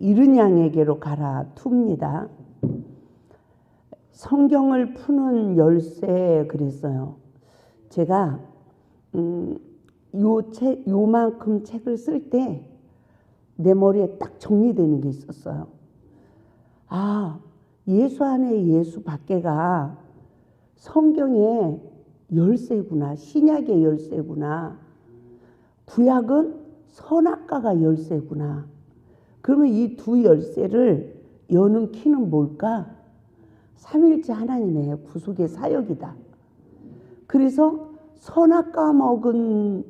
이른 양에게로 가라 2입니다. 성경을 푸는 열쇠 그랬어요. 제가 요만큼 책을 쓸 때 내 머리에 딱 정리되는 게 있었어요. 아, 예수 안에 예수 밖에가 성경의 열쇠구나. 신약의 열쇠구나. 구약은 선악과가 열쇠구나. 그러면 이 2 열쇠를 여는 키는 뭘까? 삼일째 하나님의 구속의 사역이다. 그래서 선악과 먹은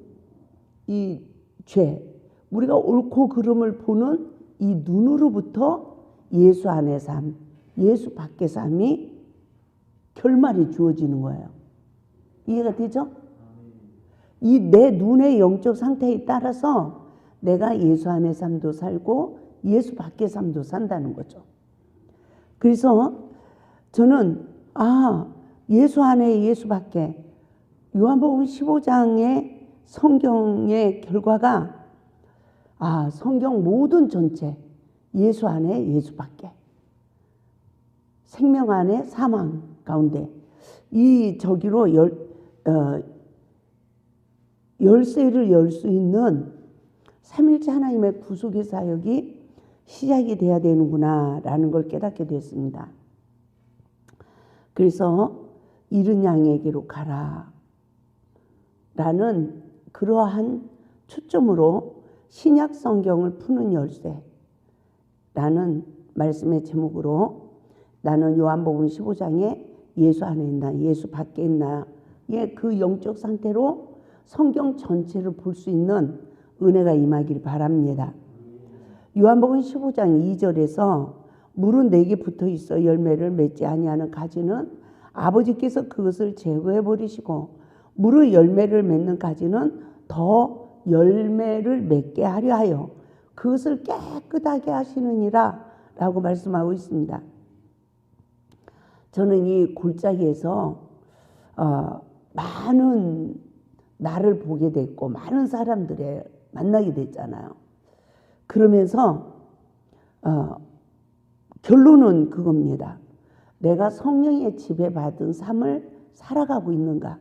이 죄, 우리가 옳고 그름을 보는 이 눈으로부터 예수 안의 삶, 예수 밖의 삶이 결말이 주어지는 거예요. 이해가 되죠? 이 내 눈의 영적 상태에 따라서 내가 예수 안의 삶도 살고 예수 밖의 삶도 산다는 거죠. 그래서 저는 예수 안에 예수 밖에 요한복음 15장의 성경의 결과가 성경 모든 전체 예수 안에 예수 밖에 생명 안에 사망 가운데 이 저기로 열쇠를 열 수 있는 삼일째 하나님의 구속의 사역이 시작이 돼야 되는구나 라는 걸 깨닫게 됐습니다. 그래서 이른 양에게로 가라 라는 그러한 초점으로 신약 성경을 푸는 열쇠라는 말씀의 제목으로 나는 요한복음 15장에 예수 안에 있나 예수 밖에 있나의 그 영적 상태로 성경 전체를 볼 수 있는 은혜가 임하길 바랍니다. 요한복음 15장 2절에서 물은 내게 붙어 있어 열매를 맺지 아니하는 가지는 아버지께서 그것을 제거해 버리시고 물의 열매를 맺는 가지는 더 열매를 맺게 하려 하여 그것을 깨끗하게 하시느니라 라고 말씀하고 있습니다. 저는 이 골짜기에서 많은 나를 보게 됐고 많은 사람들을 만나게 됐잖아요. 그러면서 결론은 그겁니다. 내가 성령의 지배받은 삶을 살아가고 있는가?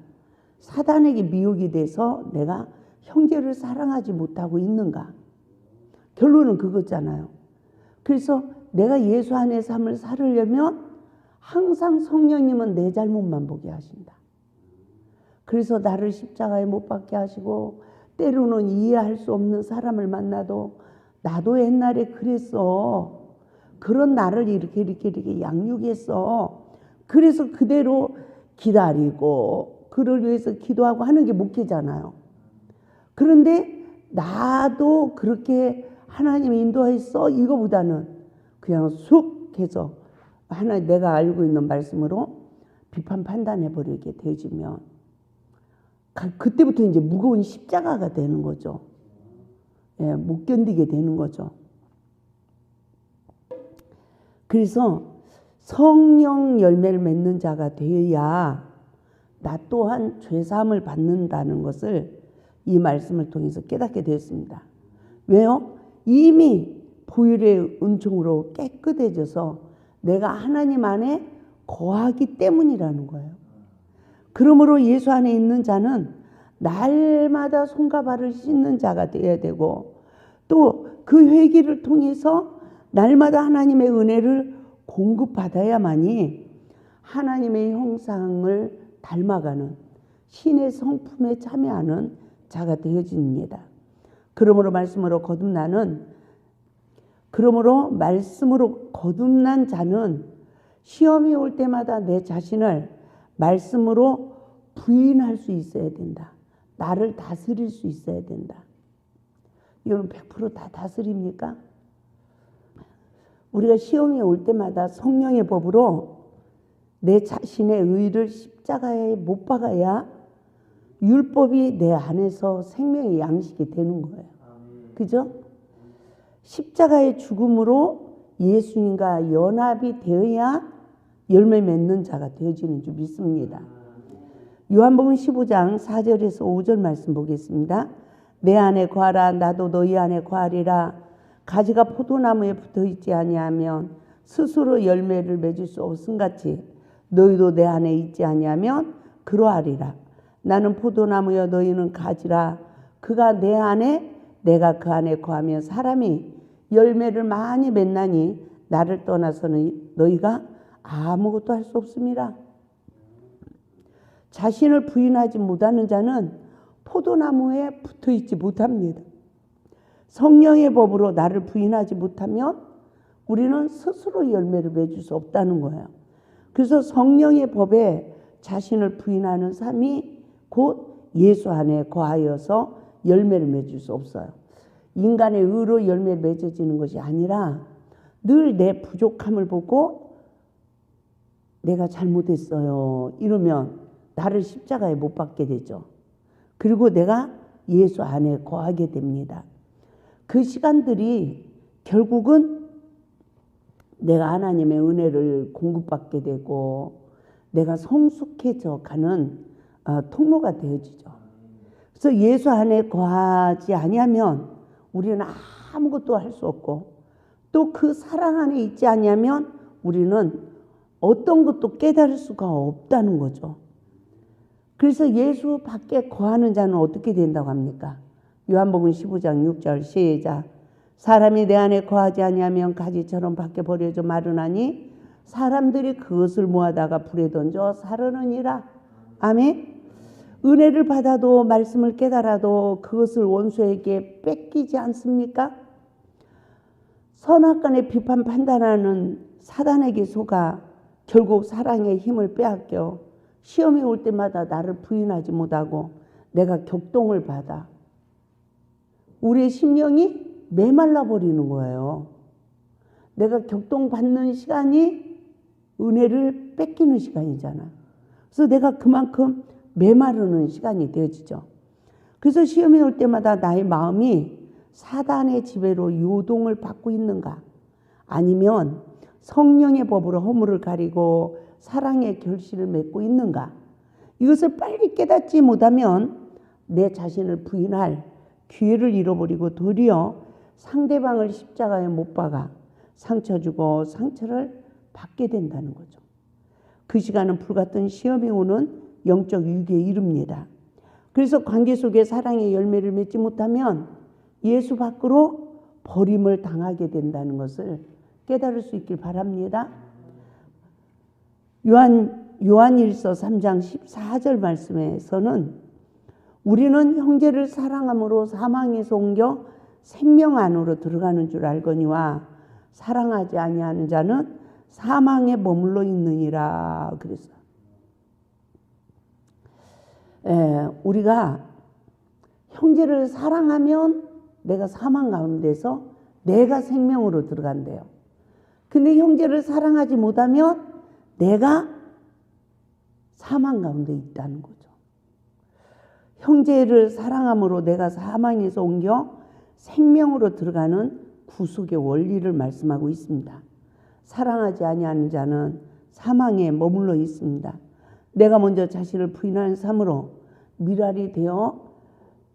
사단에게 미혹이 돼서 내가 형제를 사랑하지 못하고 있는가? 결론은 그거잖아요. 그래서 내가 예수 안의 삶을 살으려면 항상 성령님은 내 잘못만 보게 하신다. 그래서 나를 십자가에 못 박게 하시고 때로는 이해할 수 없는 사람을 만나도 나도 옛날에 그랬어. 그런 나를 이렇게 양육했어. 그래서 그대로 기다리고 그를 위해서 기도하고 하는 게 목회잖아요. 그런데 나도 그렇게 하나님이 인도했어 이거보다는 그냥 쑥 해서 내가 알고 있는 말씀으로 비판 판단해버리게 되어지면 그때부터 이제 무거운 십자가가 되는 거죠. 못 견디게 되는 거죠. 그래서 성령 열매를 맺는 자가 되어야 나 또한 죄사함을 받는다는 것을 이 말씀을 통해서 깨닫게 되었습니다. 왜요? 이미 보혈의 은총으로 깨끗해져서 내가 하나님 안에 거하기 때문이라는 거예요. 그러므로 예수 안에 있는 자는 날마다 손과 발을 씻는 자가 되어야 되고 또 그 회개를 통해서 날마다 하나님의 은혜를 공급받아야만이 하나님의 형상을 닮아가는 신의 성품에 참여하는 자가 되어집니다. 그러므로 말씀으로 거듭난 자는 시험이 올 때마다 내 자신을 말씀으로 부인할 수 있어야 된다. 나를 다스릴 수 있어야 된다. 이건 100% 다 다스립니까? 우리가 시험이 올 때마다 성령의 법으로 내 자신의 의를 십자가에 못 박아야 율법이 내 안에서 생명의 양식이 되는 거예요. 그죠? 십자가의 죽음으로 예수님과 연합이 되어야 열매 맺는 자가 되어지는 줄 믿습니다. 요한복음 15장 4절에서 5절 말씀 보겠습니다. 내 안에 거하라 나도 너희 안에 거하리라. 가지가 포도나무에 붙어 있지 아니하면 스스로 열매를 맺을 수 없음같이 너희도 내 안에 있지 아니하면 그러하리라. 나는 포도나무여 너희는 가지라. 그가 내 안에 내가 그 안에 거하며 사람이 열매를 많이 맺나니 나를 떠나서는 너희가 아무것도 할 수 없음이라. 자신을 부인하지 못하는 자는 포도나무에 붙어 있지 못합니다. 성령의 법으로 나를 부인하지 못하면 우리는 스스로 열매를 맺을 수 없다는 거예요. 그래서 성령의 법에 자신을 부인하는 삶이 곧 예수 안에 거하여서 열매를 맺을 수 없어요. 인간의 의로 열매 맺어지는 것이 아니라 늘 내 부족함을 보고 내가 잘못했어요 이러면 나를 십자가에 못 박게 되죠. 그리고 내가 예수 안에 거하게 됩니다. 그 시간들이 결국은 내가 하나님의 은혜를 공급받게 되고 내가 성숙해져 가는 통로가 되어지죠. 그래서 예수 안에 거하지 아니하면 우리는 아무것도 할 수 없고 또 그 사랑 안에 있지 아니하면 우리는 어떤 것도 깨달을 수가 없다는 거죠. 그래서 예수 밖에 거하는 자는 어떻게 된다고 합니까? 요한복음 15장 6절 시작. 사람이 내 안에 거하지 아니하면 가지처럼 밖에 버려져 마르나니 사람들이 그것을 모아다가 불에 던져 사르느니라. 아멘. 은혜를 받아도 말씀을 깨달아도 그것을 원수에게 뺏기지 않습니까? 선악간의 비판 판단하는 사단에게 속아 결국 사랑의 힘을 빼앗겨 시험이 올 때마다 나를 부인하지 못하고 내가 격동을 받아 우리의 심령이 메말라 버리는 거예요. 내가 격동받는 시간이 은혜를 뺏기는 시간이잖아. 그래서 내가 그만큼 메마르는 시간이 되어지죠. 그래서 시험이 올 때마다 나의 마음이 사단의 지배로 요동을 받고 있는가 아니면 성령의 법으로 허물을 가리고 사랑의 결실을 맺고 있는가, 이것을 빨리 깨닫지 못하면 내 자신을 부인할 기회를 잃어버리고 도리어 상대방을 십자가에 못 박아 상처 주고 상처를 받게 된다는 거죠. 그 시간은 불같은 시험이 오는 영적 위기에 이릅니다. 그래서 관계 속에 사랑의 열매를 맺지 못하면 예수 밖으로 버림을 당하게 된다는 것을 깨달을 수 있길 바랍니다. 요한일서 3장 14절 말씀에서는 우리는 형제를 사랑함으로 사망에서 옮겨 생명 안으로 들어가는 줄 알거니와 사랑하지 아니하는 자는 사망에 머물러 있느니라 그랬어요. 우리가 형제를 사랑하면 내가 사망 가운데서 내가 생명으로 들어간대요. 근데 형제를 사랑하지 못하면 내가 사망 가운데 있다는 거죠. 형제를 사랑함으로 내가 사망에서 옮겨 생명으로 들어가는 구속의 원리를 말씀하고 있습니다. 사랑하지 아니하는 자는 사망에 머물러 있습니다. 내가 먼저 자신을 부인하는 삶으로 미랄이 되어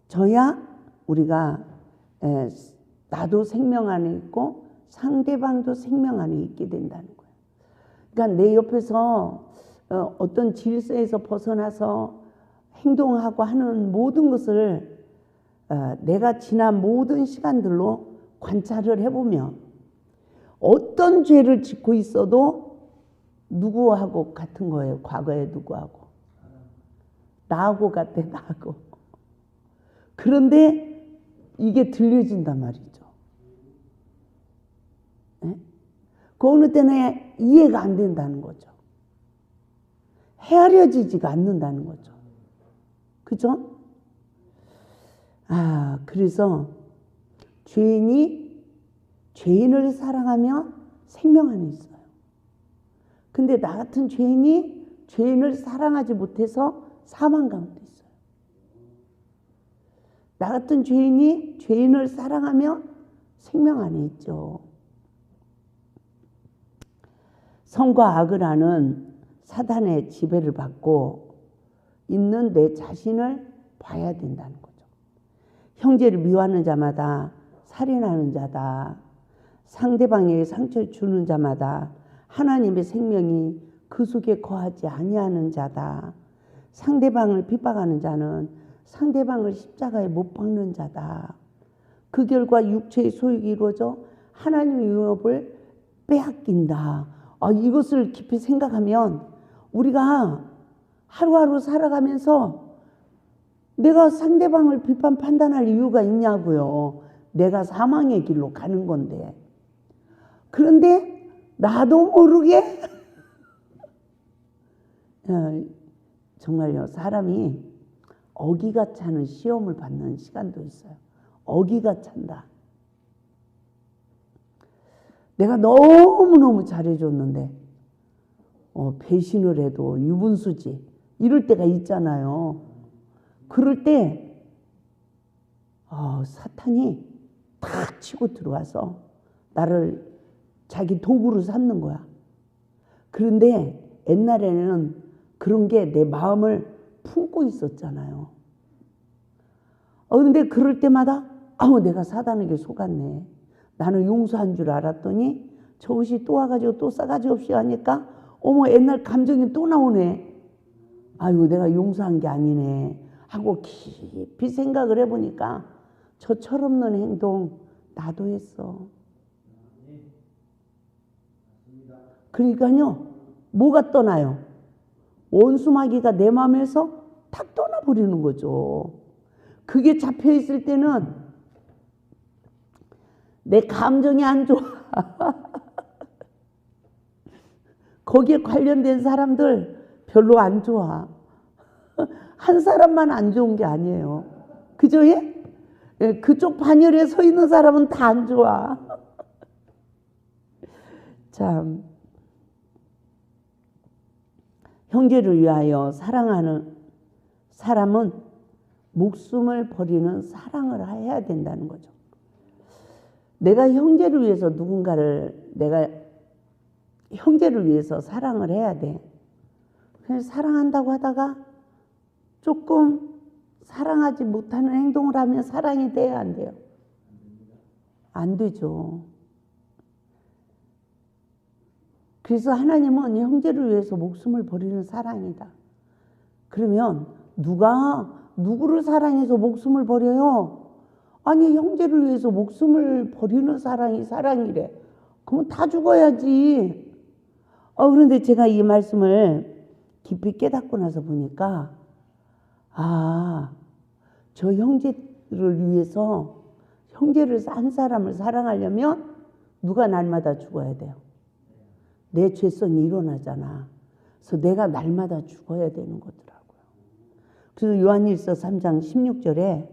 져야 우리가 나도 생명 안에 있고 상대방도 생명 안에 있게 된다는 거예요. 그러니까 내 옆에서 어떤 질서에서 벗어나서 행동하고 하는 모든 것을 내가 지난 모든 시간들로 관찰을 해보면 어떤 죄를 짓고 있어도 누구하고 같은 거예요. 과거에 누구하고. 나하고 같아, 나하고. 그런데 이게 들려진단 말이죠. 그 어느 때는 이해가 안 된다는 거죠. 헤아려지지가 않는다는 거죠. 그죠? 그래서 죄인을 사랑하면 생명 안에 있어요. 근데 나 같은 죄인이 죄인을 사랑하지 못해서 사망 가운데 있어요. 나 같은 죄인이 죄인을 사랑하면 생명 안에 있죠. 선과 악을 하는 사단의 지배를 받고 있는 내 자신을 봐야 된다는 거죠. 형제를 미워하는 자마다 살인하는 자다. 상대방에게 상처 주는 자마다 하나님의 생명이 그 속에 거하지 아니하는 자다. 상대방을 핍박하는 자는 상대방을 십자가에 못 박는 자다. 그 결과 육체의 소욕이 이루어져 하나님의 유업을 빼앗긴다. 이것을 깊이 생각하면 우리가 하루하루 살아가면서 내가 상대방을 비판 판단할 이유가 있냐고요. 내가 사망의 길로 가는 건데. 그런데 나도 모르게 정말요, 사람이 어기가 차는 시험을 받는 시간도 있어요. 어기가 찬다. 내가 너무너무 잘해줬는데 배신을 해도 유분수지 이럴 때가 있잖아요. 그럴 때 사탄이 탁 치고 들어와서 나를 자기 도구로 삼는 거야. 그런데 옛날에는 그런 게 내 마음을 품고 있었잖아요. 그런데 그럴 때마다 내가 사단에게 속았네. 나는 용서한 줄 알았더니 저것이 또 와가지고 또 싸가지 없이 하니까 옛날 감정이 또 나오네. 아이고 내가 용서한 게 아니네 하고 깊이 생각을 해보니까 저 철없는 행동 나도 했어. 그러니까요, 뭐가 떠나요? 원수마귀가 내 마음에서 탁 떠나버리는 거죠. 그게 잡혀있을 때는 내 감정이 안 좋아. 거기에 관련된 사람들 별로 안 좋아. 한 사람만 안 좋은 게 아니에요. 그죠? 예? 그쪽 반열에 서 있는 사람은 다 안 좋아. 참, 형제를 위하여 사랑하는 사람은 목숨을 버리는 사랑을 해야 된다는 거죠. 내가 형제를 위해서 내가 형제를 위해서 사랑을 해야 돼. 그래서 사랑한다고 하다가 조금 사랑하지 못하는 행동을 하면 사랑이 돼야 안 돼요? 안 되죠. 그래서 하나님은 형제를 위해서 목숨을 버리는 사랑이다. 그러면 누가 누구를 사랑해서 목숨을 버려요? 아니, 형제를 위해서 목숨을 버리는 사랑이 사랑이래. 그러면 다 죽어야지. 그런데 제가 이 말씀을 깊이 깨닫고 나서 보니까 저 형제를 위해서 형제를 한 사람을 사랑하려면 누가 날마다 죽어야 돼요. 내 죄성이 일어나잖아. 그래서 내가 날마다 죽어야 되는 거더라고요. 그래서 요한일서 3장 16절에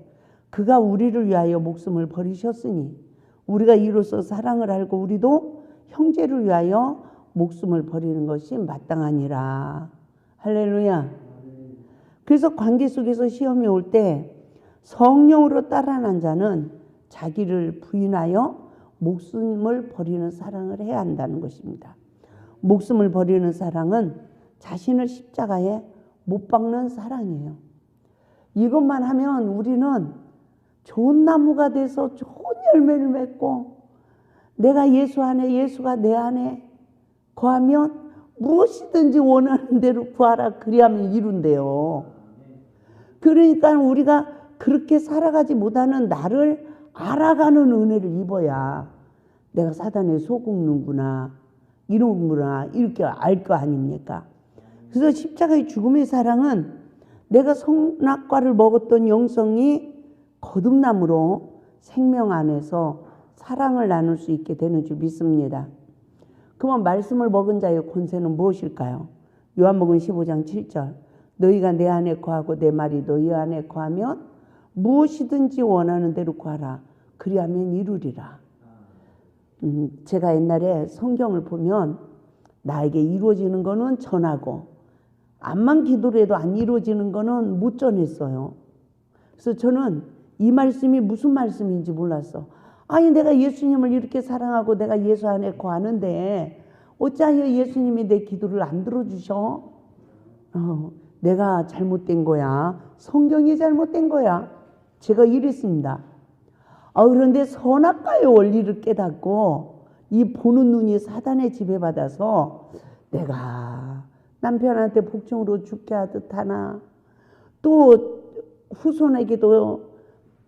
그가 우리를 위하여 목숨을 버리셨으니 우리가 이로써 사랑을 알고 우리도 형제를 위하여 목숨을 버리는 것이 마땅하니라. 할렐루야. 그래서 관계 속에서 시험이 올 때 성령으로 따라난 자는 자기를 부인하여 목숨을 버리는 사랑을 해야 한다는 것입니다. 목숨을 버리는 사랑은 자신을 십자가에 못 박는 사랑이에요. 이것만 하면 우리는 좋은 나무가 돼서 좋은 열매를 맺고 내가 예수 안에 예수가 내 안에 거하면 무엇이든지 원하는 대로 구하라 그리하면 이룬대요. 그러니까 우리가 그렇게 살아가지 못하는 나를 알아가는 은혜를 입어야 내가 사단에 속는구나 이런구나 이렇게 알 거 아닙니까? 그래서 십자가의 죽음의 사랑은 내가 선악과를 먹었던 영성이 거듭남으로 생명 안에서 사랑을 나눌 수 있게 되는 줄 믿습니다. 그러면 말씀을 먹은 자의 권세는 무엇일까요? 요한복음 15장 7절 너희가 내 안에 거하고 내 말이 너희 안에 거하면 무엇이든지 원하는 대로 구하라 그리하면 이루리라. 제가 옛날에 성경을 보면 나에게 이루어지는 거는 전하고 암만 기도를 해도 안 이루어지는 거는 못 전했어요. 그래서 저는 이 말씀이 무슨 말씀인지 몰랐어. 아니 내가 예수님을 이렇게 사랑하고 내가 예수 안에 거하는데 어찌하여 예수님이 내 기도를 안 들어주셔? 내가 잘못된 거야. 성경이 잘못된 거야. 제가 이랬습니다. 그런데 선악과의 원리를 깨닫고 이 보는 눈이 사단의 지배받아서 내가 남편한테 복종으로 죽게 하듯 하나, 또 후손에게도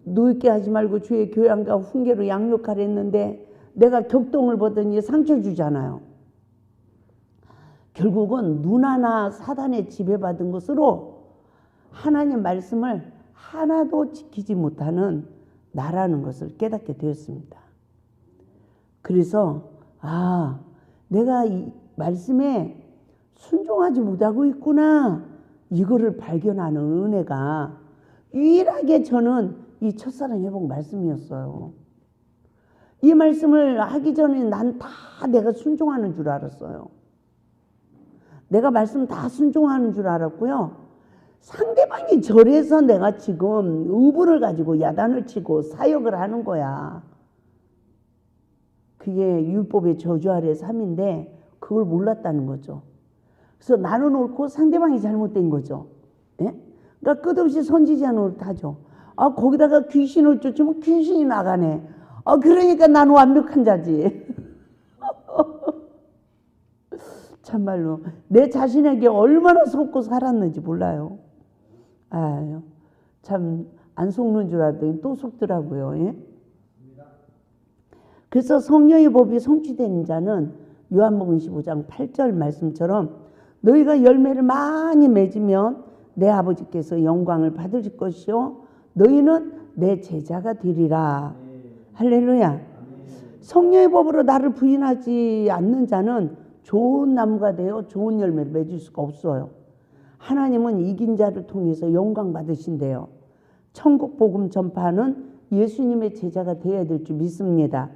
늙게 하지 말고 주의 교양과 훈계로 양육하라 했는데 내가 격동을 보더니 상처 주잖아요. 결국은 눈 하나 사단의 지배받은 것으로 하나님 말씀을 하나도 지키지 못하는 나라는 것을 깨닫게 되었습니다. 그래서 내가 이 말씀에 순종하지 못하고 있구나, 이거를 발견하는 은혜가 유일하게 저는 이 첫사랑 회복 말씀이었어요. 이 말씀을 하기 전에 난 다 내가 순종하는 줄 알았어요. 내가 말씀 다 순종하는 줄 알았고요. 상대방이 저래서 내가 지금 의분을 가지고 야단을 치고 사역을 하는 거야. 그게 율법의 저주 아래 삶인데 그걸 몰랐다는 거죠. 그래서 나는 옳고 상대방이 잘못된 거죠. 예? 그러니까 끝없이 선지자 노릇하죠. 거기다가 귀신을 쫓으면 귀신이 나가네. 그러니까 나는 완벽한 자지. 참말로 내 자신에게 얼마나 속고 살았는지 몰라요. 참 안 속는 줄 알았더니 또 속더라고요. 예? 그래서 성령의 법이 성취된 자는 요한복음 15장 8절 말씀처럼 너희가 열매를 많이 맺으면 내 아버지께서 영광을 받으실 것이요 너희는 내 제자가 되리라. 할렐루야. 성령의 법으로 나를 부인하지 않는 자는 좋은 나무가 되어 좋은 열매를 맺을 수가 없어요. 하나님은 이긴 자를 통해서 영광 받으신대요. 천국 복음 전파는 예수님의 제자가 되어야 될 줄 믿습니다.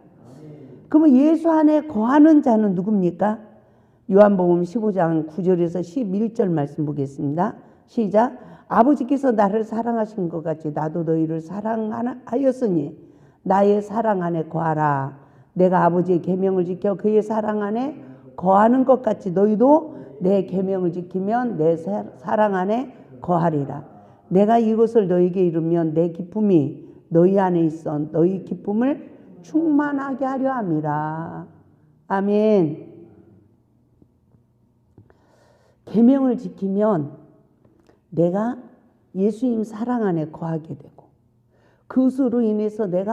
그러면 예수 안에 거하는 자는 누굽니까? 요한복음 15장 9절에서 11절 말씀 보겠습니다. 시작. 아버지께서 나를 사랑하신 것 같이 나도 너희를 사랑하였으니 나의 사랑 안에 거하라. 내가 아버지의 계명을 지켜 그의 사랑 안에 거하는 것 같이 너희도 내 계명을 지키면 내 사랑 안에 거하리라. 내가 이것을 너희에게 이루면 내 기쁨이 너희 안에 있어 너희 기쁨을 충만하게 하려 함이라. 아멘. 계명을 지키면 내가 예수님 사랑 안에 거하게 되고 그것으로 인해서 내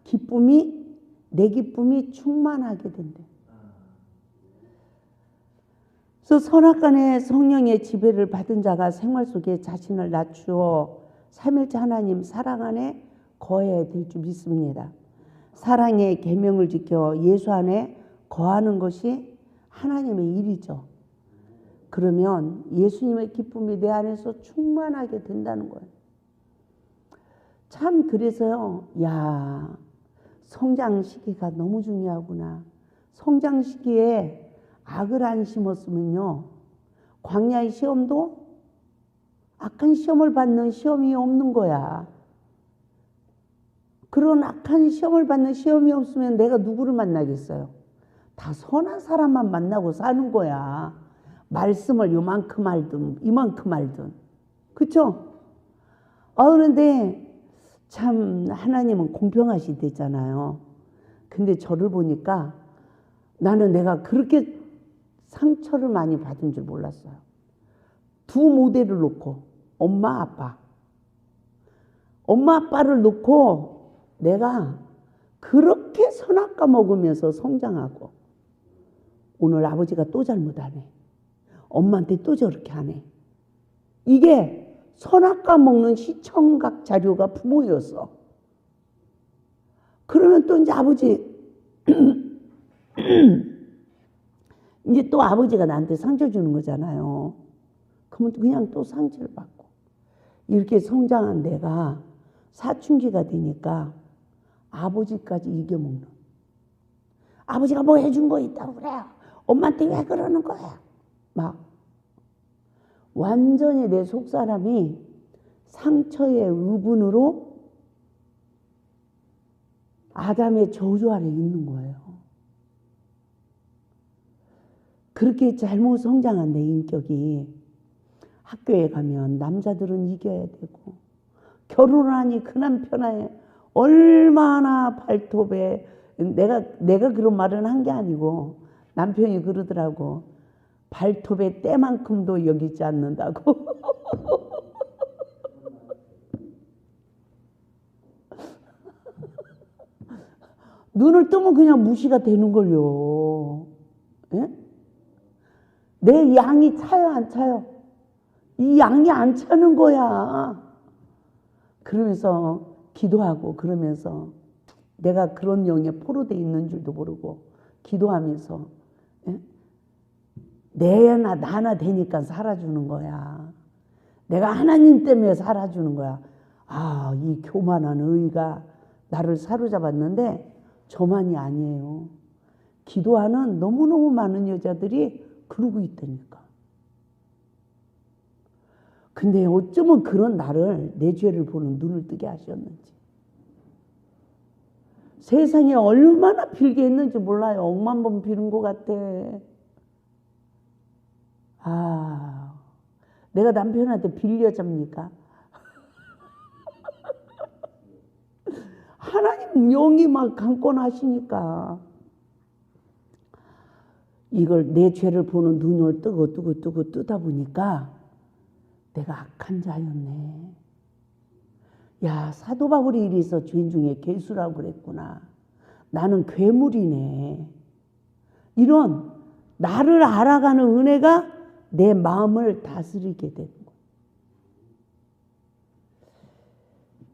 기쁨이 충만하게 된대. 그래서 선악간의 성령의 지배를 받은 자가 생활 속에 자신을 낮추어 삼일째 하나님 사랑 안에 거해야 될 줄 믿습니다. 사랑의 계명을 지켜 예수 안에 거하는 것이 하나님의 일이죠. 그러면 예수님의 기쁨이 내 안에서 충만하게 된다는 거예요. 참 그래서요. 성장 시기가 너무 중요하구나. 성장 시기에 악을 안 심었으면요. 광야의 시험도 악한 시험을 받는 시험이 없는 거야. 그런 악한 시험을 받는 시험이 없으면 내가 누구를 만나겠어요? 다 선한 사람만 만나고 사는 거야. 말씀을 요만큼 알든 이만큼 알든. 그렇죠? 그런데 참 하나님은 공평하시대잖아요. 근데 저를 보니까 나는 내가 그렇게 상처를 많이 받은 줄 몰랐어요. 두 모델을 놓고 엄마 아빠를 놓고 내가 그렇게 선악과 먹으면서 성장하고 오늘 아버지가 또 잘못하네. 엄마한테 또 저렇게 하네. 이게 선악과 먹는 시청각 자료가 부모였어. 그러면 또 이제 아버지 이제 또 아버지가 나한테 상처 주는 거잖아요. 그러면 그냥 또 상처를 받고 이렇게 성장한 내가 사춘기가 되니까 아버지까지 이겨먹는. 아버지가 뭐 해준 거 있다고 그래요. 엄마한테 왜 그러는 거야. 막 완전히 내 속사람이 상처의 의분으로 아담의 저주 아래 있는 거예요. 그렇게 잘못 성장한 내 인격이 학교에 가면 남자들은 이겨야 되고 결혼을 하니 그 남편의 얼마나 발톱에 내가 그런 말은 한 게 아니고 남편이 그러더라고. 발톱에 때만큼도 여기지 않는다고. 눈을 뜨면 그냥 무시가 되는 걸요. 예? 내 양이 차요, 안 차요? 이 양이 안 차는 거야. 그러면서 기도하고 그러면서 내가 그런 영에 포로돼 있는 줄도 모르고 기도하면서 예? 나나 되니까 살아주는 거야. 내가 하나님 때문에 살아주는 거야. 아, 이 교만한 의가 나를 사로잡았는데 저만이 아니에요. 기도하는 너무너무 많은 여자들이 그러고 있다니까. 근데 어쩌면 그런 나를 내 죄를 보는 눈을 뜨게 하셨는지. 세상에 얼마나 빌게 했는지 몰라요. 억만 번 빌은 것 같아. 아, 내가 남편한테 빌려잡니까? 하나님 영이 막 강권하시니까 이걸 내 죄를 보는 눈을 뜨고 뜨다 보니까 내가 악한 자였네. 야, 사도 바울이 이래서 죄인 중에 괴수라고 그랬구나. 나는 괴물이네. 이런 나를 알아가는 은혜가 내 마음을 다스리게 되는 거예요.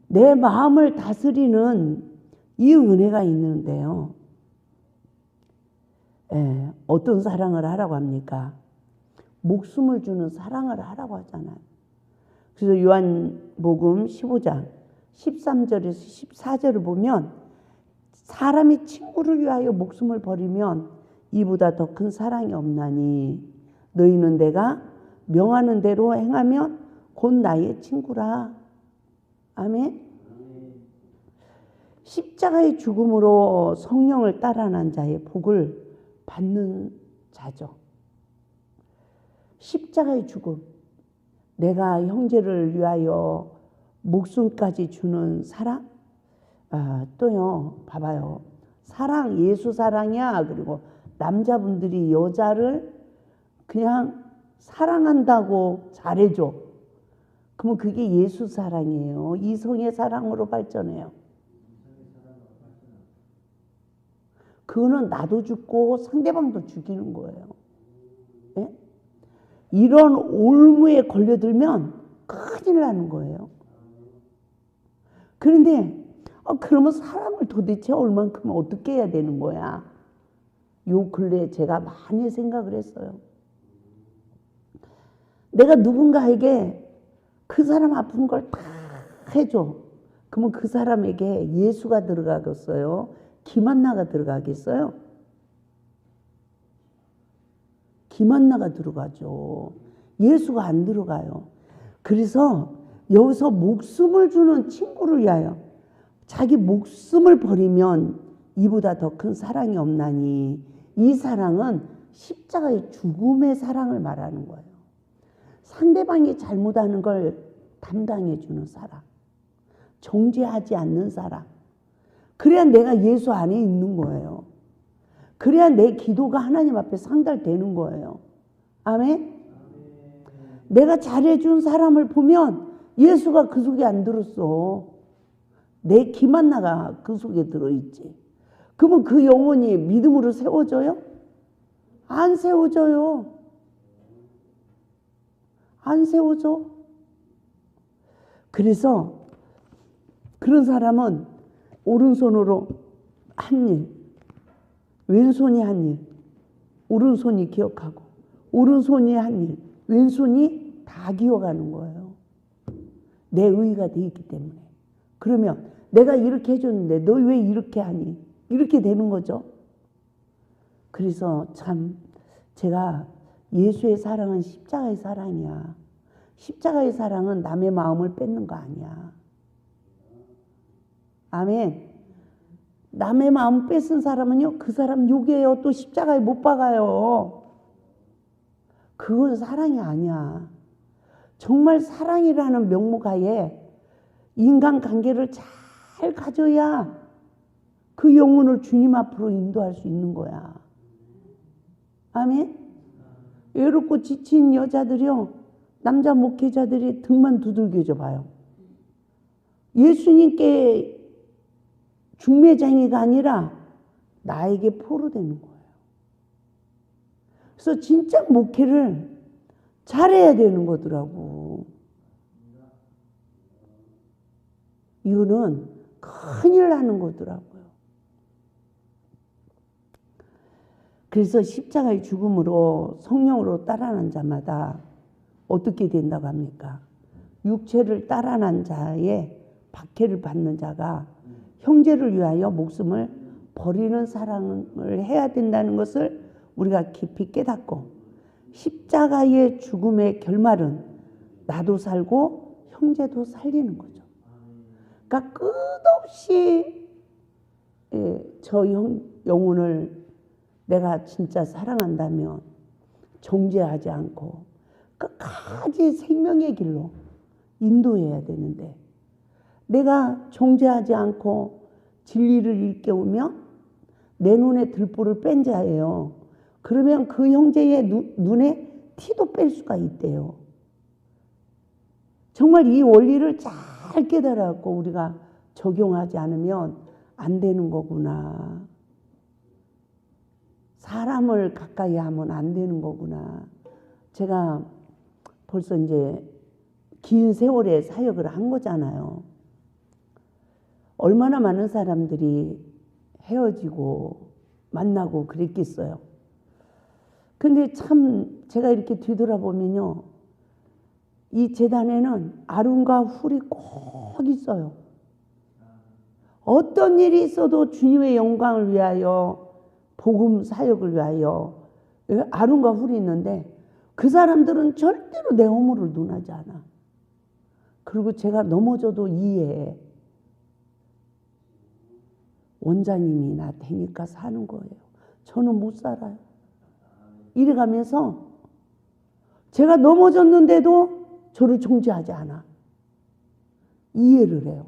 내 마음을 다스리는 이 은혜가 있는데요. 어떤 사랑을 하라고 합니까? 목숨을 주는 사랑을 하라고 하잖아요. 그래서 요한복음 15장 13절에서 14절을 보면 사람이 친구를 위하여 목숨을 버리면 이보다 더 큰 사랑이 없나니 너희는 내가 명하는 대로 행하면 곧 나의 친구라. 아멘. 십자가의 죽음으로 성령을 따라 난 자의 복을 받는 자죠. 십자가의 죽음. 내가 형제를 위하여 목숨까지 주는 사랑? 또요, 봐봐요. 사랑, 예수 사랑이야. 그리고 남자분들이 여자를 그냥 사랑한다고 잘해줘. 그러면 그게 예수 사랑이에요. 이성의 사랑으로 발전해요. 그거는 나도 죽고 상대방도 죽이는 거예요. 네? 이런 올무에 걸려들면 큰일 나는 거예요. 그런데 그러면 사랑을 도대체 얼만큼 어떻게 해야 되는 거야? 요 근래에 제가 많이 생각을 했어요. 내가 누군가에게 그 사람 아픈 걸 다 해줘. 그러면 그 사람에게 예수가 들어가겠어요? 김한나가 들어가겠어요? 김한나가 들어가죠. 예수가 안 들어가요. 그래서 여기서 목숨을 주는 친구를 위하여 자기 목숨을 버리면 이보다 더 큰 사랑이 없나니 이 사랑은 십자가의 죽음의 사랑을 말하는 거예요. 상대방이 잘못하는 걸 담당해 주는 사랑. 정죄하지 않는 사랑. 그래야 내가 예수 안에 있는 거예요. 그래야 내 기도가 하나님 앞에 상달되는 거예요. 아멘? 내가 잘해준 사람을 보면 예수가 그 속에 안 들었어. 내 김한나가 그 속에 들어있지. 그러면 그 영혼이 믿음으로 세워져요? 안 세워져요. 안 세워져. 그래서 그런 사람은 오른손으로 한 일, 왼손이 한 일, 오른손이 기억하고 오른손이 한 일, 왼손이 다 기억하는 거예요. 내 의가 돼 있기 때문에. 그러면 내가 이렇게 해줬는데 너 왜 이렇게 하니? 이렇게 되는 거죠. 그래서 참 제가 예수의 사랑은 십자가의 사랑이야. 십자가의 사랑은 남의 마음을 뺏는 거 아니야. 아멘. 남의 마음 뺏은 사람은요, 그 사람 욕해요. 또 십자가에 못 박아요. 그건 사랑이 아니야. 정말 사랑이라는 명목하에 인간관계를 잘 잘 가져야 그 영혼을 주님 앞으로 인도할 수 있는 거야. 아멘? 외롭고 지친 여자들이요, 남자 목회자들이 등만 두들겨줘 봐요. 예수님께 중매장이가 아니라 나에게 포로되는 거예요. 그래서 진짜 목회를 잘해야 되는 거더라고. 이거는 큰일 나는 거더라고요. 그래서 십자가의 죽음으로 성령으로 따라난 자마다 어떻게 된다고 합니까? 육체를 따라난 자의 박해를 받는 자가 형제를 위하여 목숨을 버리는 사랑을 해야 된다는 것을 우리가 깊이 깨닫고, 십자가의 죽음의 결말은 나도 살고 형제도 살리는 거죠. 그러니까 끝없이 저 영혼을 내가 진짜 사랑한다면 정죄하지 않고 끝까지 생명의 길로 인도해야 되는데, 내가 정죄하지 않고 진리를 일깨우며 내 눈에 들보를 뺀 자예요. 그러면 그 형제의 눈에 티도 뺄 수가 있대요. 정말 이 원리를 잘 깨달아갖고 우리가 적용하지 않으면 안 되는 거구나. 사람을 가까이 하면 안 되는 거구나. 제가 벌써 이제 긴 세월의 사역을 한 거잖아요. 얼마나 많은 사람들이 헤어지고 만나고 그랬겠어요. 근데 참 제가 이렇게 뒤돌아보면요, 이 재단에는 아름과 훌이 꼭 있어요. 어떤 일이 있어도 주님의 영광을 위하여, 복음 사역을 위하여 아름과 훌이 있는데, 그 사람들은 절대로 내 허물을 논하지 않아. 그리고 제가 넘어져도 이해해. 원장님이 나 되니까 사는 거예요. 저는 못 살아요. 이래가면서 제가 넘어졌는데도 저를 정죄하지 않아. 이해를 해요.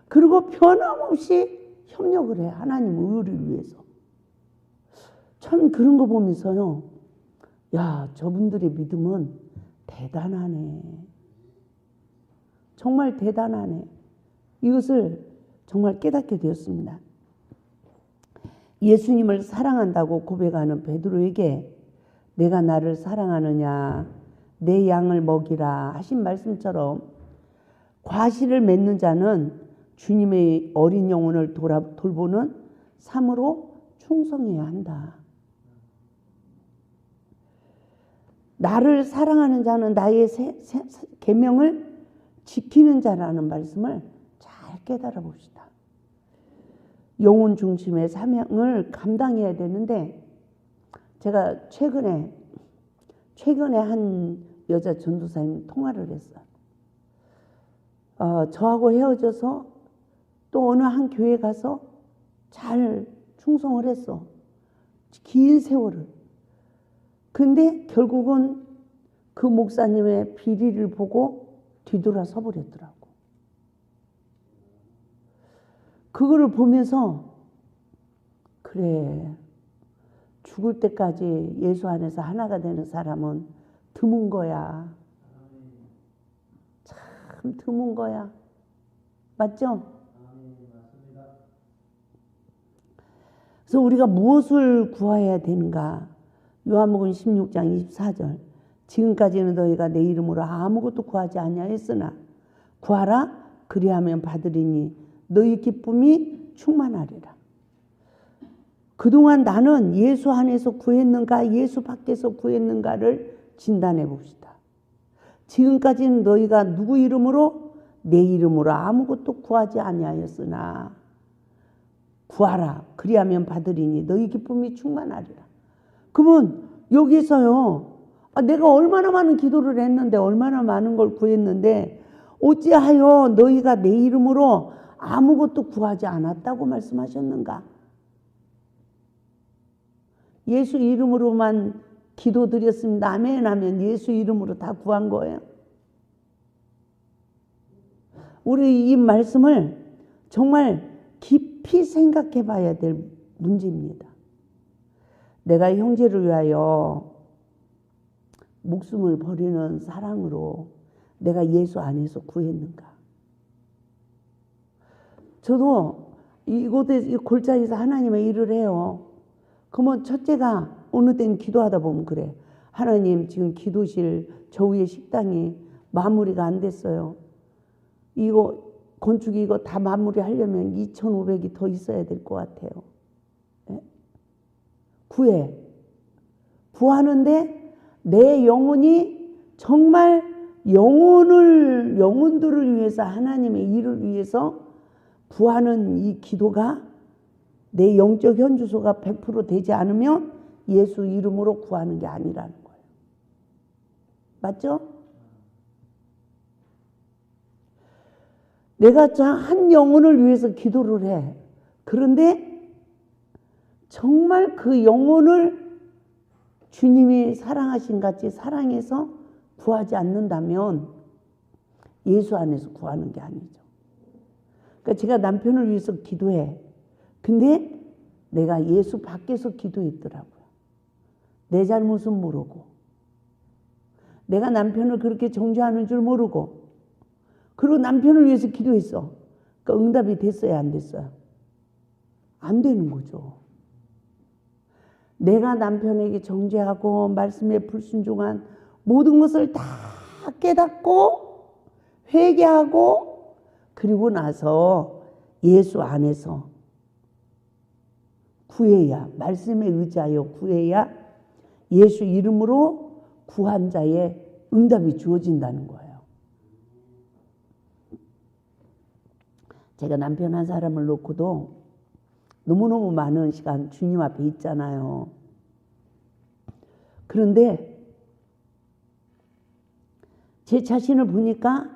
그리고 변함없이 협력을 해. 하나님 의를 위해서. 참 그런 거 보면서요, 야, 저분들의 믿음은 대단하네. 정말 대단하네. 이것을 정말 깨닫게 되었습니다. 예수님을 사랑한다고 고백하는 베드로에게 내가 나를 사랑하느냐, 내 양을 먹이라 하신 말씀처럼 과실을 맺는 자는 주님의 어린 영혼을 돌보는 삶으로 충성해야 한다. 나를 사랑하는 자는 나의 계명을 지키는 자라는 말씀을 잘 깨달아 봅시다. 영혼 중심의 사명을 감당해야 되는데, 제가 최근에 한 여자 전도사님 통화를 했어요. 저하고 헤어져서 또 어느 한 교회 가서 잘 충성을 했어. 긴 세월을. 근데 결국은 그 목사님의 비리를 보고 뒤돌아서 버렸더라고. 그거를 보면서 그래, 죽을 때까지 예수 안에서 하나가 되는 사람은 드문 거야. 참 드문 거야. 맞죠? 그래서 우리가 무엇을 구해야 되는가? 요한복음 16장 24절. 지금까지는 너희가 내 이름으로 아무것도 구하지 아니하였으나 구하라, 그리하면 받으리니 너희 기쁨이 충만하리라. 그동안 나는 예수 안에서 구했는가, 예수 밖에서 구했는가를 진단해 봅시다. 지금까지는 너희가 누구 이름으로? 내 이름으로 아무것도 구하지 아니하였으나 구하라, 그리하면 받으리니 너희 기쁨이 충만하리라. 그러면 여기서요, 내가 얼마나 많은 기도를 했는데, 얼마나 많은 걸 구했는데 어찌하여 너희가 내 이름으로 아무것도 구하지 않았다고 말씀하셨는가? 예수 이름으로만 기도드렸습니다. 아멘 하면 예수 이름으로 다 구한 거예요. 우리 이 말씀을 정말 깊이 생각해 봐야 될 문제입니다. 내가 형제를 위하여 목숨을 버리는 사랑으로 내가 예수 안에서 구했는가? 저도 이곳에 이 골짜기에서 하나님의 일을 해요. 그러면 첫째가 어느 때는 기도하다 보면 그래. 하나님, 지금 기도실 저 위에 식당이 마무리가 안 됐어요. 이거 건축 이거 다 마무리하려면 2,500이 더 있어야 될 것 같아요. 네? 구하는데 내 영혼이 정말 영혼들을 위해서 하나님의 일을 위해서 구하는 이 기도가 내 영적 현주소가 100% 되지 않으면 예수 이름으로 구하는 게 아니라는 거예요. 맞죠? 내가 한 영혼을 위해서 기도를 해. 그런데 정말 그 영혼을 주님이 사랑하신 같이 사랑해서 구하지 않는다면 예수 안에서 구하는 게 아니죠. 그러니까 제가 남편을 위해서 기도해. 근데 내가 예수 밖에서 기도했더라고요. 내 잘못은 모르고. 내가 남편을 그렇게 정죄하는 줄 모르고. 그리고 남편을 위해서 기도했어. 그러니까 응답이 됐어요, 안 됐어요? 안 되는 거죠. 내가 남편에게 정죄하고 말씀에 불순종한 모든 것을 다 깨닫고 회개하고 그리고 나서 예수 안에서 구해야, 말씀에 의지하여 구해야 예수 이름으로 구한 자의 응답이 주어진다는 거예요. 제가 남편 한 사람을 놓고도 너무너무 많은 시간 주님 앞에 있잖아요. 그런데 제 자신을 보니까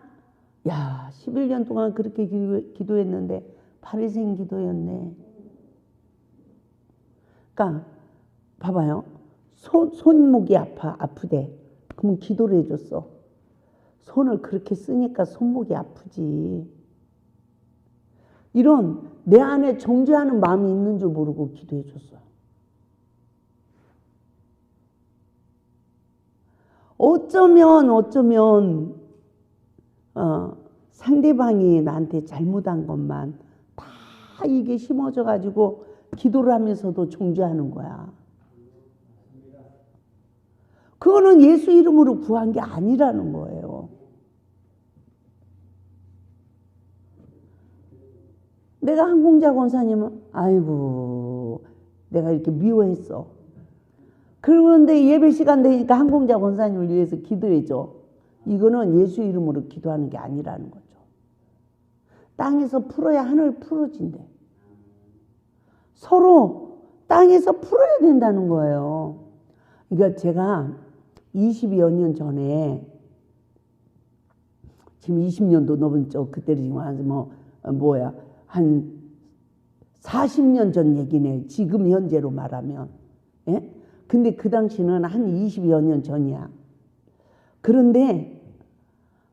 11년 동안 그렇게 기도했는데 바리새인 기도였네. 그러니까 봐봐요. 손목이 아프대. 그러면 기도를 해줬어. 손을 그렇게 쓰니까 손목이 아프지. 이런 내 안에 정죄하는 마음이 있는 줄 모르고 기도해 줬어요. 어쩌면 상대방이 나한테 잘못한 것만 다 이게 심어져 가지고 기도를 하면서도 정죄하는 거야. 그거는 예수 이름으로 구한 게 아니라는 거예요. 내가 한공자 권사님은 아이고 내가 이렇게 미워했어. 그런데 예배 시간 되니까 한공자 권사님을 위해서 기도해줘. 이거는 예수 이름으로 기도하는 게 아니라는 거죠. 땅에서 풀어야 하늘 풀어진대. 서로 땅에서 풀어야 된다는 거예요. 그러니까 제가 20여 년 전에 지금 20년도 넘은 쪽 그때는 지금 한 40년 전 얘기네. 지금 현재로 말하면. 예? 근데 그 당시는 한 20여 년 전이야. 그런데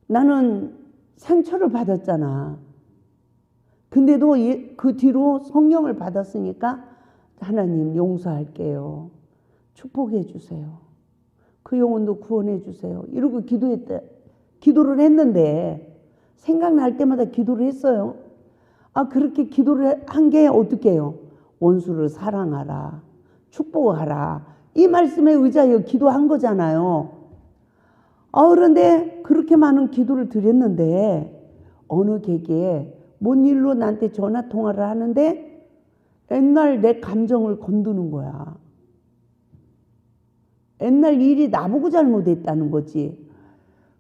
나는 상처를 받았잖아. 근데도 그 뒤로 성령을 받았으니까 하나님 용서할게요. 축복해 주세요. 그 영혼도 구원해 주세요. 이러고 기도를 했는데 생각날 때마다 기도를 했어요. 그렇게 기도를 한 게 어떻게 해요? 원수를 사랑하라. 축복하라. 이 말씀에 의지하여 기도한 거잖아요. 그런데 그렇게 많은 기도를 드렸는데 어느 계기에 뭔 일로 나한테 전화 통화를 하는데 옛날 내 감정을 건드는 거야. 옛날 일이 나보고 잘못했다는 거지.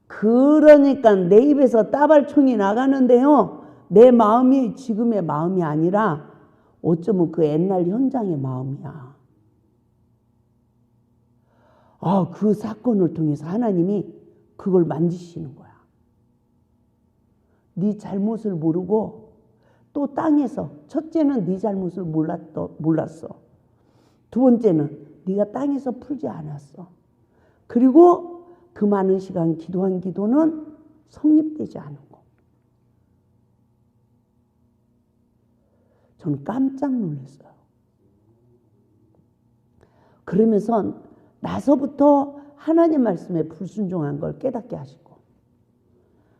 그러니까 내 입에서 따발총이 나가는데요. 내 마음이 지금의 마음이 아니라 어쩌면 그 옛날 현장의 마음이야. 그 사건을 통해서 하나님이 그걸 만지시는 거야. 네 잘못을 모르고 또 땅에서 첫째는 네 잘못을 몰랐어. 두 번째는 네가 땅에서 풀지 않았어. 그리고 그 많은 시간 기도한 기도는 성립되지 않은 거. 저는 깜짝 놀랐어요. 그러면서 나서부터 하나님 말씀에 불순종한 걸 깨닫게 하시고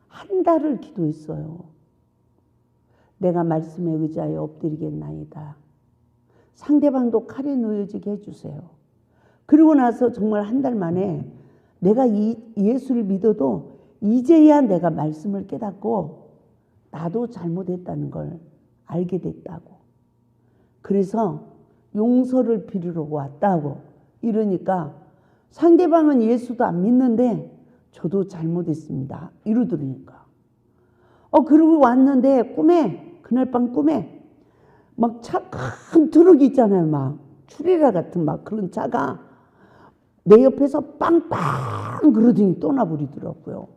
한 달을 기도했어요. 내가 말씀에 의지하여 엎드리겠나이다. 상대방도 칼에 놓여지게 해주세요. 그리고 나서 정말 한 달 만에 내가 예수를 믿어도 이제야 내가 말씀을 깨닫고 나도 잘못했다는 걸 알게 됐다고. 그래서 용서를 빌으러 왔다고 이러니까 상대방은 예수도 안 믿는데 저도 잘못했습니다 이러더라니까. 그리고 왔는데 그날 밤 꿈에 막 차 큰 트럭이 있잖아요. 막 추리라 같은 막 그런 차가 내 옆에서 빵빵 그러더니 떠나버리더라고요.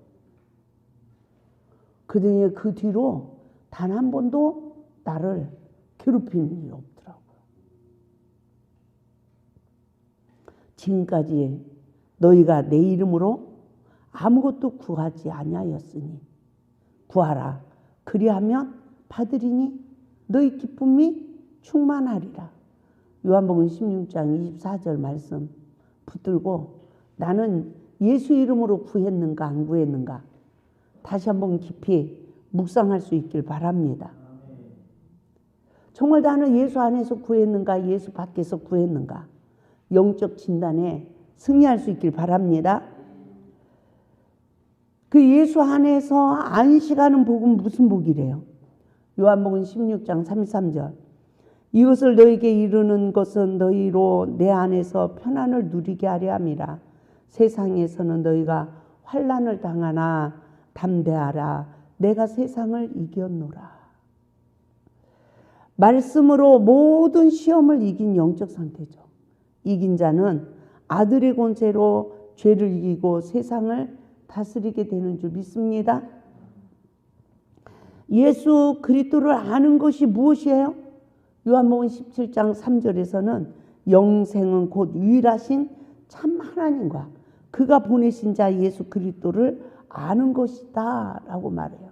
그러더니 그 뒤로 단 한 번도 나를 괴롭힌 일이 없더라고요. 지금까지 너희가 내 이름으로 아무것도 구하지 아니하였으니 구하라. 그리하면 받으리니 너희 기쁨이 충만하리라. 요한복음 16장 24절 말씀 붙들고 나는 예수 이름으로 구했는가 안 구했는가 다시 한번 깊이 묵상할 수 있길 바랍니다. 정말 나는 예수 안에서 구했는가 예수 밖에서 구했는가 영적 진단에 승리할 수 있길 바랍니다. 그 예수 안에서 안식하는 복은 무슨 복이래요? 요한복음 16장 33절 이것을 너에게 이르는 것은 너희로 내 안에서 편안을 누리게 하려 함이라. 세상에서는 너희가 환난을 당하나 담대하라. 내가 세상을 이겼노라. 말씀으로 모든 시험을 이긴 영적 상태죠. 이긴 자는 아들의 권세로 죄를 이기고 세상을 다스리게 되는 줄 믿습니다. 예수 그리스도를 아는 것이 무엇이에요? 요한복음 17장 3절에서는 영생은 곧 유일하신 참 하나님과 그가 보내신 자 예수 그리스도를 아는 것이다 라고 말해요.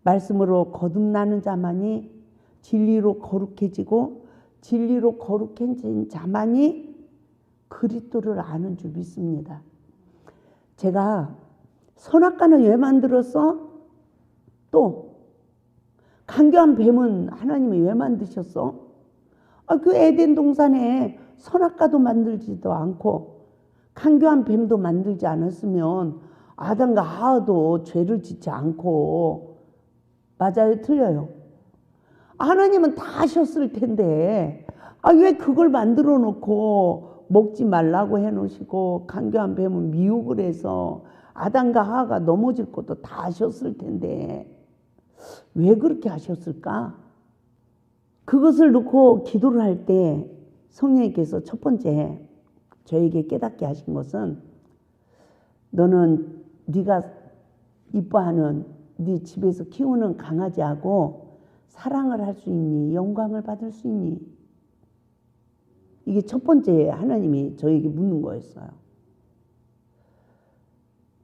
말씀으로 거듭나는 자만이 진리로 거룩해지고 진리로 거룩해진 자만이 그리스도를 아는 줄 믿습니다. 제가 선악과는 왜 만들었어? 또 간교한 뱀은 하나님이 왜 만드셨어? 그 에덴 동산에 선악과도 만들지도 않고 간교한 뱀도 만들지 않았으면 아담과 하와도 죄를 짓지 않고 맞아요? 틀려요? 하나님은 다 하셨을 텐데 왜 그걸 만들어 놓고 먹지 말라고 해놓으시고 간교한 뱀은 미혹을 해서 아담과 하와가 넘어질 것도 다 하셨을 텐데 왜 그렇게 하셨을까? 그것을 놓고 기도를 할 때 성령님께서 첫 번째 저에게 깨닫게 하신 것은 너는 네가 이뻐하는 네 집에서 키우는 강아지하고 사랑을 할 수 있니? 영광을 받을 수 있니? 이게 첫 번째 하나님이 저에게 묻는 거였어요.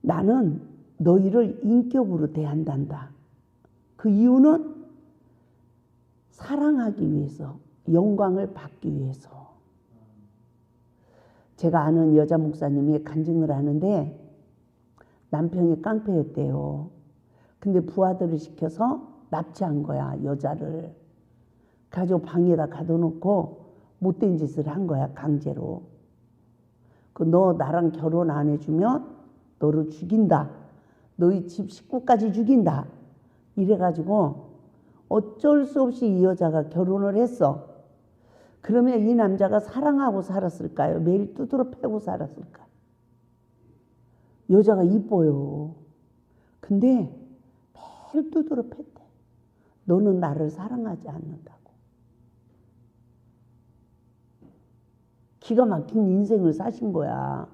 나는 너희를 인격으로 대한단다. 그 이유는 사랑하기 위해서, 영광을 받기 위해서. 제가 아는 여자 목사님이 간증을 하는데 남편이 깡패였대요. 근데 부하들을 시켜서 납치한 거야, 여자를. 가지고 방에다 가둬놓고 못된 짓을 한 거야, 강제로. 너 나랑 결혼 안 해주면 너를 죽인다. 너희 집 식구까지 죽인다. 이래가지고 어쩔 수 없이 이 여자가 결혼을 했어. 그러면 이 남자가 사랑하고 살았을까요? 매일 두드러 패고 살았을까? 여자가 이뻐요. 근데 매일 두드러 팼대. 너는 나를 사랑하지 않는다고. 기가 막힌 인생을 사신 거야.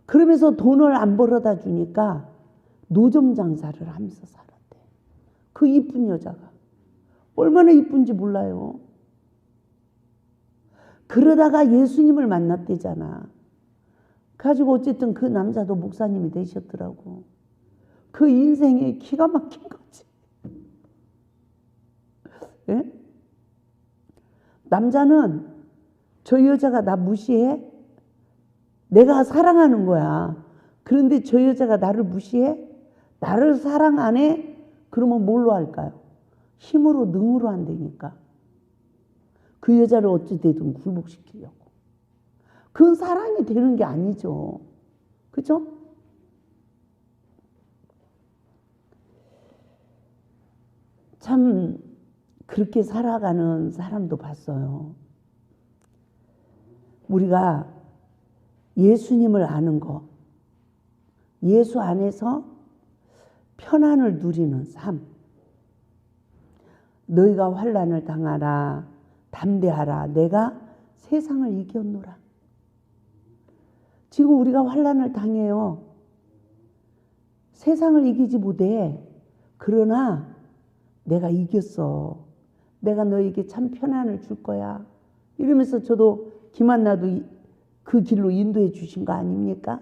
그러면서 돈을 안 벌어다 주니까 노점 장사를 하면서 살았대. 그 이쁜 여자가. 얼마나 이쁜지 몰라요. 그러다가 예수님을 만났대잖아. 가지고 어쨌든 그 남자도 목사님이 되셨더라고. 그 인생에 기가 막힌 거지. 예? 남자는 저 여자가 나 무시해? 내가 사랑하는 거야. 그런데 저 여자가 나를 무시해? 나를 사랑 안 해? 그러면 뭘로 할까요? 힘으로 능으로 한다니까. 그 여자를 어찌되든 굴복시키려고. 그건 사랑이 되는 게 아니죠. 그죠? 참 그렇게 살아가는 사람도 봤어요. 우리가 예수님을 아는 거, 예수 안에서 편안을 누리는 삶. 너희가 환난을 당하라, 담대하라, 내가 세상을 이겼노라. 지금 우리가 환난을 당해요. 세상을 이기지 못해. 그러나 내가 이겼어. 내가 너에게 참 편안을 줄 거야. 이러면서 저도 기만나도 그 길로 인도해 주신 거 아닙니까?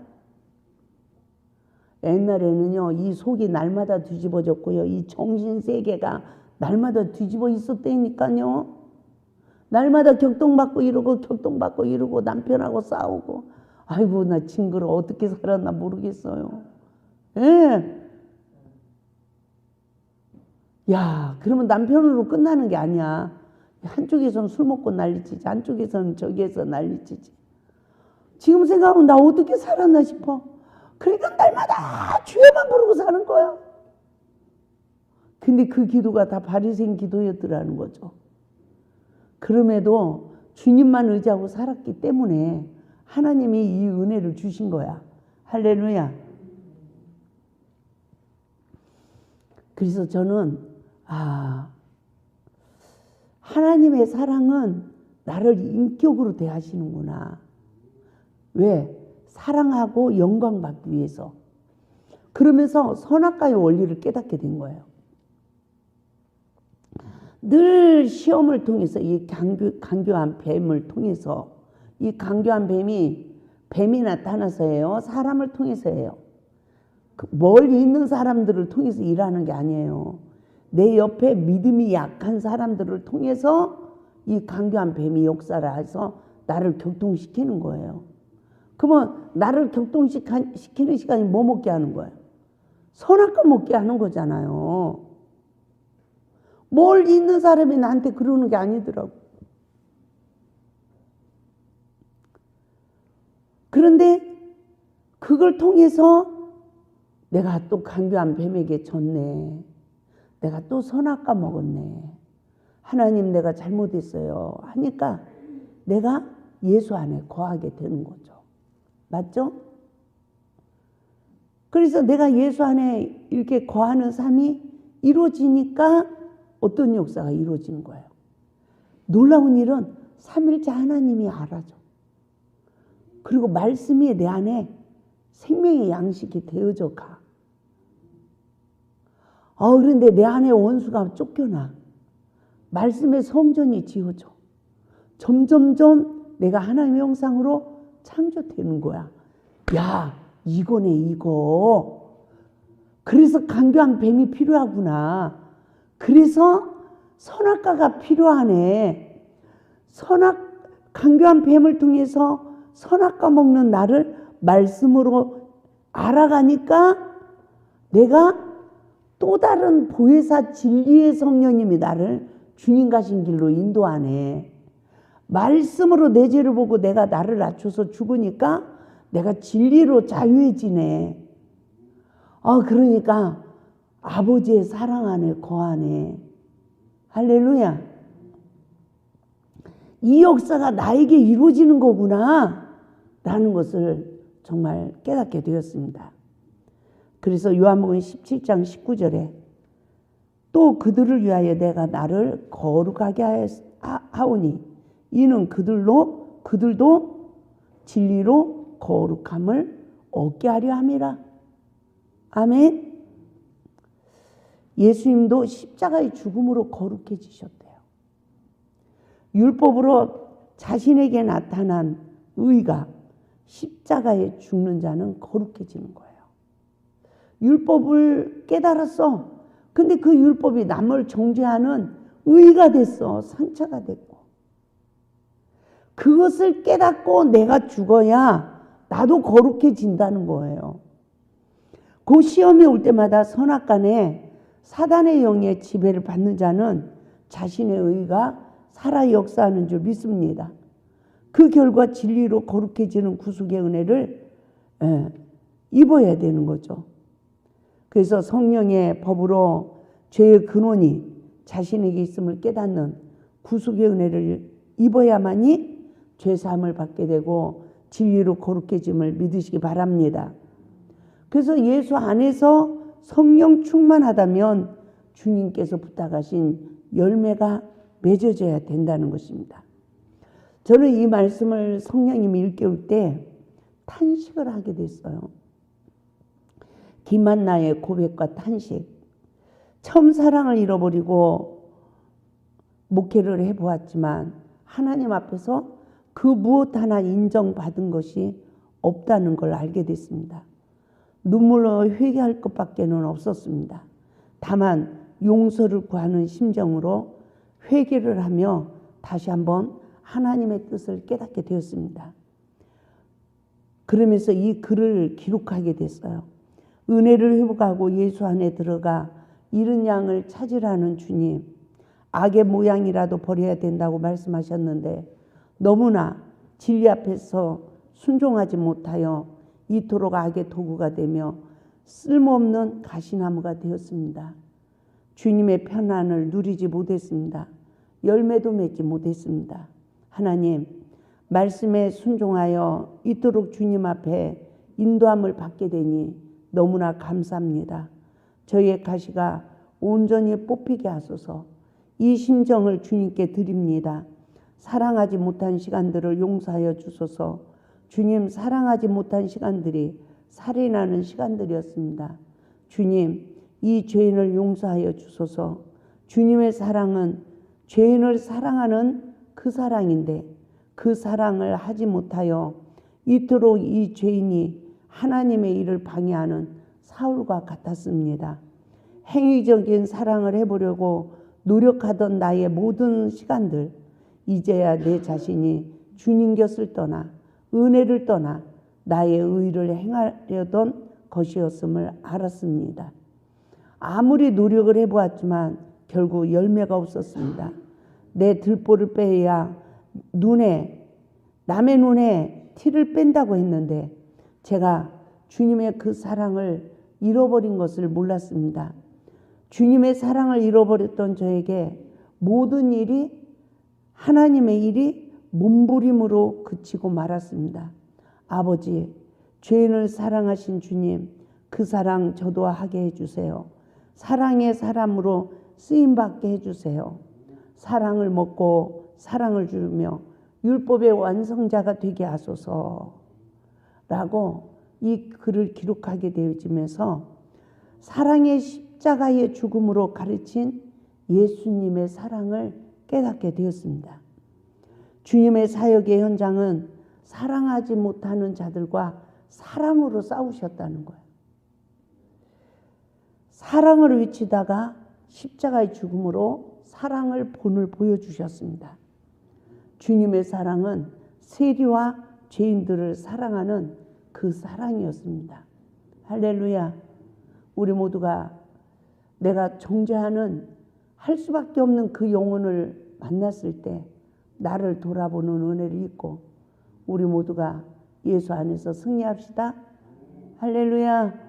옛날에는요, 이 속이 날마다 뒤집어졌고요, 이 정신세계가 날마다 뒤집어 있었다니까요. 날마다 격동받고 이러고 남편하고 싸우고, 아이고 나 징그러 어떻게 살았나 모르겠어요. 예. 야, 그러면 남편으로 끝나는 게 아니야. 한쪽에서는 술 먹고 난리치지, 한쪽에서는 저기에서 난리치지. 지금 생각하면 나 어떻게 살았나 싶어. 그러니까 날마다 주여만 부르고 사는 거야. 근데 그 기도가 다 바리새인 기도였더라는 거죠. 그럼에도 주님만 의지하고 살았기 때문에 하나님이 이 은혜를 주신 거야. 할렐루야. 그래서 저는 하나님의 사랑은 나를 인격으로 대하시는구나. 왜? 사랑하고 영광받기 위해서. 그러면서 선악과의 원리를 깨닫게 된 거예요. 늘 시험을 통해서 이 강교한 뱀을 통해서, 이 강교한 뱀이 나타나서예요. 사람을 통해서예요. 멀리 있는 사람들을 통해서 일하는 게 아니에요. 내 옆에 믿음이 약한 사람들을 통해서 이 강교한 뱀이 역사를 해서 나를 격동시키는 거예요. 그러면 나를 격동시키는 시간이 뭐 먹게 하는 거예요? 선악과 먹게 하는 거잖아요. 멀리 있는 사람이 나한테 그러는 게 아니더라고. 그런데 그걸 통해서 내가 또 강교한 뱀에게 졌네. 내가 또 선악과 먹었네. 하나님 내가 잘못했어요 하니까 내가 예수 안에 거하게 되는 거죠. 맞죠? 그래서 내가 예수 안에 이렇게 거하는 삶이 이루어지니까 어떤 역사가 이루어지는 거예요. 놀라운 일은 삼일째 하나님이 알아줘. 그리고 말씀이 내 안에 생명의 양식이 되어져 가. 그런데 내 안에 원수가 쫓겨나. 말씀의 성전이 지어져. 점점점 내가 하나님의 형상으로 창조되는 거야. 야, 이거네 이거. 그래서 강교한 뱀이 필요하구나. 그래서 선악과가 필요하네. 강교한 뱀을 통해서 선악과 먹는 나를 말씀으로 알아가니까 내가 또 다른 보혜사 진리의 성령님이 나를 주님 가신 길로 인도하네. 말씀으로 내 죄를 보고 내가 나를 낮춰서 죽으니까 내가 진리로 자유해지네. 그러니까 아버지의 사랑 안에 거하네. 할렐루야. 이 역사가 나에게 이루어지는 거구나 라는 것을 정말 깨닫게 되었습니다. 그래서 요한복음 17장 19절에 또 그들을 위하여 내가 나를 거룩하게 하오니 이는 그들도 진리로 거룩함을 얻게 하려 함이라. 아멘. 예수님도 십자가의 죽음으로 거룩해지셨대요. 율법으로 자신에게 나타난 의가 십자가에 죽는 자는 거룩해지는 거예요. 율법을 깨달았어. 그 근데 그 율법이 남을 정죄하는 의가 됐어. 상처가 됐고. 그것을 깨닫고 내가 죽어야 나도 거룩해진다는 거예요. 그 시험이 올 때마다 선악간에 사단의 영의 지배를 받는 자는 자신의 의가 살아 역사하는 줄 믿습니다. 그 결과 진리로 거룩해지는 구속의 은혜를 입어야 되는 거죠. 그래서 성령의 법으로 죄의 근원이 자신에게 있음을 깨닫는 구속의 은혜를 입어야만이 죄사함을 받게 되고 진리로 거룩해짐을 믿으시기 바랍니다. 그래서 예수 안에서 성령 충만하다면 주님께서 부탁하신 열매가 맺어져야 된다는 것입니다. 저는 이 말씀을 성령님이 일깨울 때 탄식을 하게 됐어요. 김한나의 고백과 탄식. 처음 사랑을 잃어버리고 목회를 해보았지만 하나님 앞에서 그 무엇 하나 인정받은 것이 없다는 걸 알게 됐습니다. 눈물로 회개할 것밖에는 없었습니다. 다만 용서를 구하는 심정으로 회개를 하며 다시 한번 하나님의 뜻을 깨닫게 되었습니다. 그러면서 이 글을 기록하게 됐어요. 은혜를 회복하고 예수 안에 들어가 잃은 양을 찾으라는 주님, 악의 모양이라도 버려야 된다고 말씀하셨는데 너무나 진리 앞에서 순종하지 못하여 이토록 악의 도구가 되며 쓸모없는 가시나무가 되었습니다. 주님의 편안을 누리지 못했습니다. 열매도 맺지 못했습니다. 하나님, 말씀에 순종하여 이토록 주님 앞에 인도함을 받게 되니 너무나 감사합니다. 저희의 가시가 온전히 뽑히게 하소서. 이 심정을 주님께 드립니다. 사랑하지 못한 시간들을 용서하여 주소서. 주님, 사랑하지 못한 시간들이 살인하는 시간들이었습니다. 주님, 이 죄인을 용서하여 주소서. 주님의 사랑은 죄인을 사랑하는 그 사랑인데 그 사랑을 하지 못하여 이토록 이 죄인이 하나님의 일을 방해하는 사울과 같았습니다. 행위적인 사랑을 해보려고 노력하던 나의 모든 시간들, 이제야 내 자신이 주님 곁을 떠나 은혜를 떠나 나의 의를 행하려던 것이었음을 알았습니다. 아무리 노력을 해보았지만 결국 열매가 없었습니다. 내 들보를 빼야 남의 눈에 티를 뺀다고 했는데 제가 주님의 그 사랑을 잃어버린 것을 몰랐습니다. 주님의 사랑을 잃어버렸던 저에게 모든 일이, 하나님의 일이 몸부림으로 그치고 말았습니다. 아버지, 죄인을 사랑하신 주님, 그 사랑 저도 하게 해주세요. 사랑의 사람으로 쓰임받게 해주세요. 사랑을 먹고 사랑을 주며 율법의 완성자가 되게 하소서 라고 이 글을 기록하게 되어지면서 사랑의 십자가의 죽음으로 가르친 예수님의 사랑을 깨닫게 되었습니다. 주님의 사역의 현장은 사랑하지 못하는 자들과 사랑으로 싸우셨다는 거예요. 사랑을 외치다가 십자가의 죽음으로 사랑을 본을 보여주셨습니다. 주님의 사랑은 세리와 죄인들을 사랑하는 그 사랑이었습니다. 할렐루야. 우리 모두가 내가 정죄하는 할 수밖에 없는 그 영혼을 만났을 때 나를 돌아보는 은혜를 입고 우리 모두가 예수 안에서 승리합시다. 할렐루야.